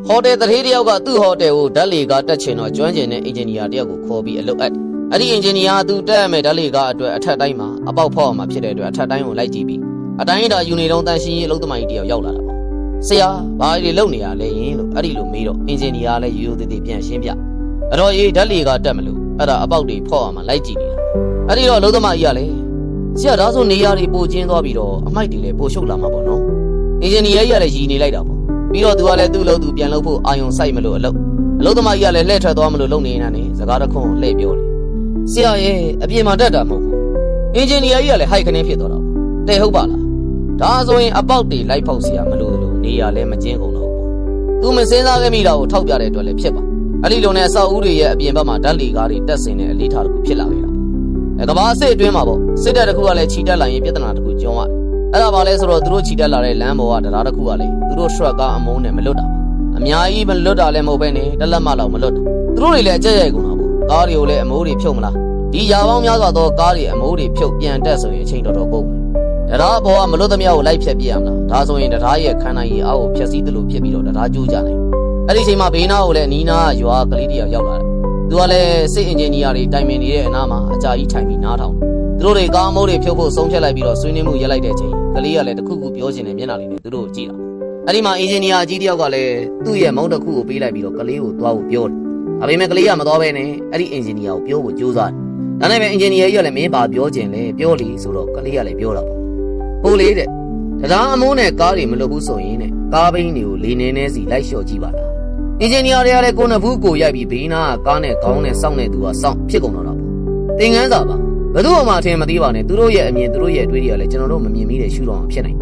ဟိုတယ်တထေးတယောက်ကသူ့ဟိုတယ်ကိုဓာတ်လေကားတက်ချင်တော့ကျွမ်းကျင်တဲ့အင်ဂျင်နီယာတယောက်ကိုခေါ်ပြီးအလုပ်အပ်အဲ့ဒီအင်ဂျင်နီယာသူတက်ရမယ်ဓာတ်လေကားအတွက်အထက်တိုင်းမှာအပေါက်ဖောက်အောင်မှာဖြစ်တဲ့အတွက်အထက်တိုင်းကိုလိုက်ကြည့်ပြီးအတိုင်းဒါယူနေတော့တန်ရှင်းရေးအလုပ်သမားကြီးတယောက်ရောက်လာတာပေါ့ဆရာဘာတွေလုပ်နေရလဲယင်လို့အဲ့ဒီလိုမေးတော့အင်ဂျင်နီယာလည်းရိုးရိုးသေးသေးပြန်ရှင်းပြအဲ့တော့ရေးဓာတ်လေကားတက်မလို့အဲ့ဒါအပေါက်တွေဖောက်အောင်မှာလိုက်ကြည့်နေတာအဲ့ဒီတော့အလုပ်သမားကြီးကလည်းဆရာဒါဆိုနေရာတွေပိုကျင်းသွားပြီးတော့အမိုက်တွေလည်းပိုရှုပ်လာမှာပေါ့နော်အင်ဂျင်နီယာကြီးကလည်းရည်နေလိုက်တာပေါ့ပြီးတော့သူကလည်းသူ့လို့သူပြန်လုပ်ဖို့အာယုံစိုက်မလို့အလုပ်သမားကြီးကလည်းလှည့်ထွက်သွားမလို့လုပ်နေတာနဲ့စကားတစ်ခွန်းလှည့်ပြောတယ်ဆရာရဲ့အပြင်မှာတက်တာမဟုတ်ဘူးအင်ဂျင်နီယာကြီးကလည်းဟိုက်ခနဲဖြစ်သွားတာတဲ့ဟုတ်ပါလားဒါဆိုရင်အပေါက်တွေလိုက်ဖောက်ဆရာမလို့လို့နေရာလည်းမကျင်းကုန်တော့ဘူးသူမစင်းစားခဲ့မိတာကိုထောက်ပြတဲ့အတွက်လည်းဖြစ်ပါအဲ့ဒီလိုနဲ့အဆောက်အဦတွေရဲ့အပြင်ဘက်မှာဓာတ်လီကားတွေတက်ဆင်တဲ့အလေးထားတစ်ခုဖြစ်လာခဲ့တာကဘာအစ်အတွင်းမှာပေါ့စစ်တပ်တစ်ခုကလည်းခြိတက်လာရင်ပြဿနာတစ်ခုကျုံရတယ်အဲ့ဒါဘာလဲဆိုတော့သူတို့ခြိတက်လာတဲ့လမ်းပေါ်ကတရားတစ်ခုကလည်းသူတို့ truck ကားအမုန်းနဲ့မလွတ်တာအများကြီးမလွတ်တာလည်းမဟုတ်ပဲနဲ့တက်လက်မလောက်မလွတ်တာသူတို့တွေလည်းအကြက်ရိုက်ကုန်တာပေါ့ကားတွေကိုလည်းအမိုးတွေဖြုတ်မလားဒီရာပေါင်းများစွာသောကားတွေအမိုးတွေဖြုတ်ပြန်တက်ဆိုရင်အချိန်တော်တော်ကုန်တယ်တရားဘောကမလွတ်သမျှကိုလိုက်ဖြတ်ပြရမလားဒါဆိုရင်တရားရဲ့ခန္ဓာကြီးအောက်ကိုဖြတ်စည်းသလိုဖြစ်ပြီးတော့တရားကျိုးကြနိုင်အဲ့ဒီအချိန်မှာဘေးနားကိုလည်းနီးနားရွာကလေးတယောက်ရောက်လာတယ်သူကလည်းစစ်အင်ဂျင်နီယာတွေတိုင်ပင်နေတဲ့အနားမှာအကြာကြီးထိုင်ပြီးနားထောင်သူတို့တွေကားအမိုးတွေဖြုတ်ဖို့ဆုံးဖြတ်လိုက်ပြီးတော့ဆွေးနွေးမှုရက်လိုက်တဲ့အချိန်ကလေးကလည်းတခုခုပြောချင်တဲ့မျက်နှာလေးနဲ့သူတို့ကိုကြည့်တာအဲ့ဒီမှာအင်ဂျင်နီယာအကြီးတယောက်ကလည်းသူ့ရဲ့မုံတစ်ခုကိုပေးလိုက်ပြီးတော့ကလေးကိုသွားဖို့ပြောတယ်ဒါပေမဲ့ကလေးကမသွားဘဲနဲ့အဲ့ဒီအင်ဂျင်နီယာကိုပြောဖို့ကြိုးစားတယ်ဒါနဲ့ပဲအင်ဂျင်နီယာကြီးကလည်းမင်းပါပြောချင်လဲပြောလီဆိုတော့ကလေးကလည်းပြောတာပေါ့ပို့လေတဲ့တရားအမိုးနဲ့ကားတွေမလွတ်ဘူးဆိုရင်တဲ့ကားဘိန်းတွေကိုလေနေနေစီလိုက်လျှော့ကြည့်ပါလားအင်ဂျင်နီယာတွေကလည်းကိုနဘူးကိုရိုက်ပြီးဘေးနားကကားနဲ့ခေါင်းနဲ့စောင့်နေသူကစောင့်ဖြစ်ကုန်တော့တာပေါ့သင်ခန်းစာပါဘယ်သူမှအထင်မသေးပါနဲ့သူတို့ရဲ့အမြင်သူတို့ရဲ့အတွေးတွေကလည်းကျွန်တော်တို့မမြင်မိတဲ့ရှုထောင့်ဖြစ်နိုင်